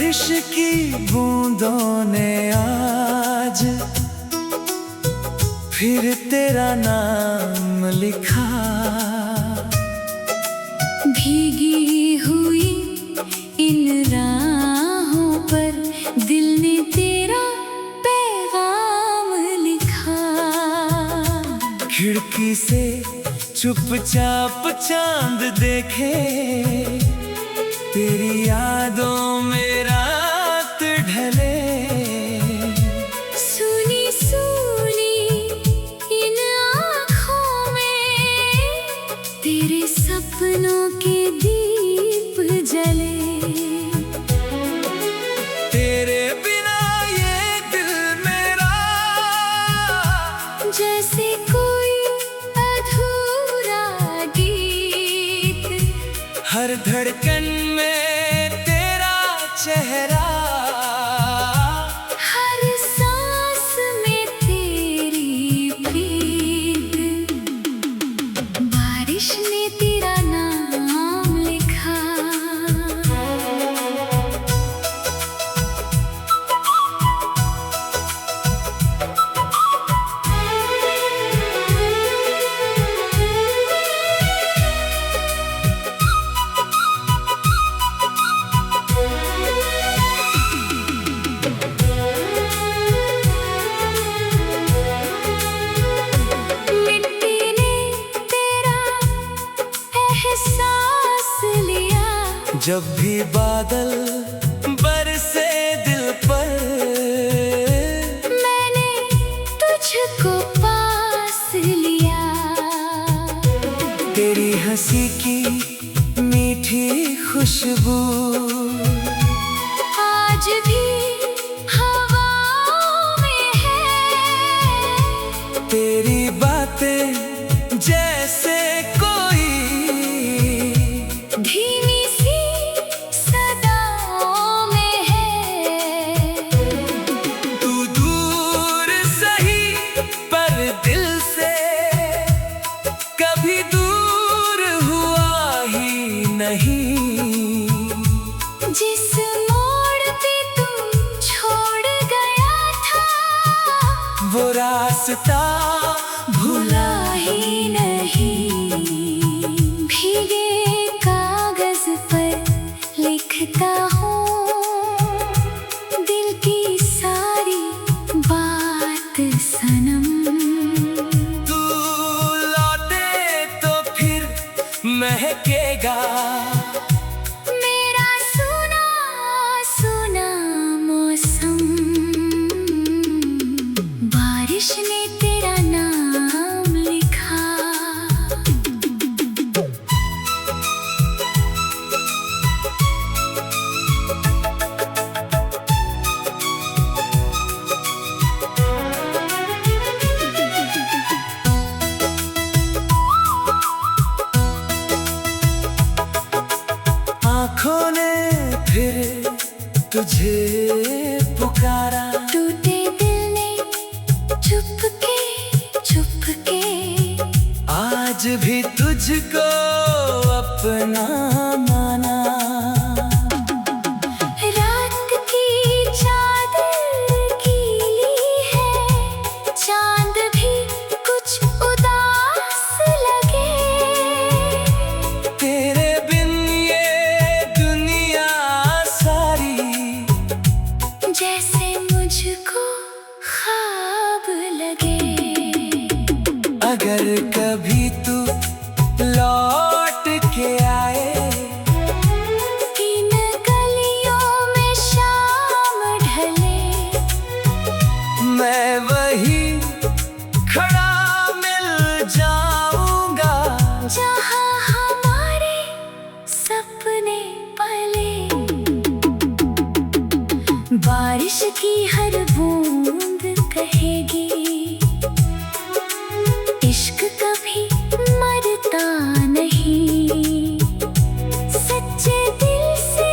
बारिश की बूंदों ने आज फिर तेरा नाम लिखा। भीगी हुई इन राहों पर दिल ने तेरा पैगाम लिखा। खिड़की से चुपचाप चांद देखे, तेरी यादों में रात ढले। सुनी सुनी इन आँखों में तेरे सपनों के दीप जले। तेरे बिना ये दिल मेरा जैसे कोई अधूरा गीत, हर धड़कन में तेरा चेहरा, हर सांस में तेरी प्रीत। बारिश ने तेरा नाम लिखा। जब भी बादल बरसे दिल पर, मैंने तुझको पास लिया। तेरी हंसी की मीठी खुशबू आज भी हवाओं में है। तेरी बातें जैसे कोई धीमी नहीं। जिस मोड़ पे तू छोड़ गया था, वो रास्ता भूला ही नहीं। भीगे कागज पर लिखता हूँ दिल की सारी बात सनम। तू लौटे तो फिर महकेगा मेरा सुना सुना मौसम। बारिश ने तेरा नाम लिखा। आँखों ने फिर तुझे पुकारा। टूटे दिल ने चुपके आज भी तुझको अपना माना। रात की चादर गीली है, चांद भी कुछ उदास लगे। तेरे बिन ये दुनिया सारी जैसे मुझको ख्वाब लगे। अगर कभी तू लौट के आए, इन गलियों में शाम ढले, मैं वही खड़ा मिल जाऊंगा जहाँ हमारे सपने पले। बारिश की हर बूंद कहेगी इश्क कभी मरता नहीं। सच्चे दिल से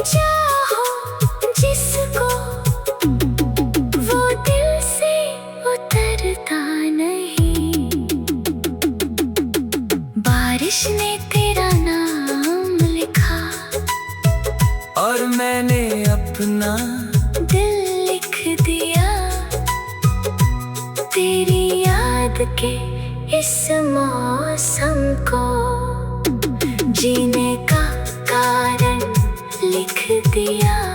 चाहो जिसको, वो दिल से उतरता नहीं। बारिश ने तेरा नाम लिखा और मैंने अपना अपना दिल लिख दिया तेरी याद के इस मौसम को, जीने का कारण लिख दिया।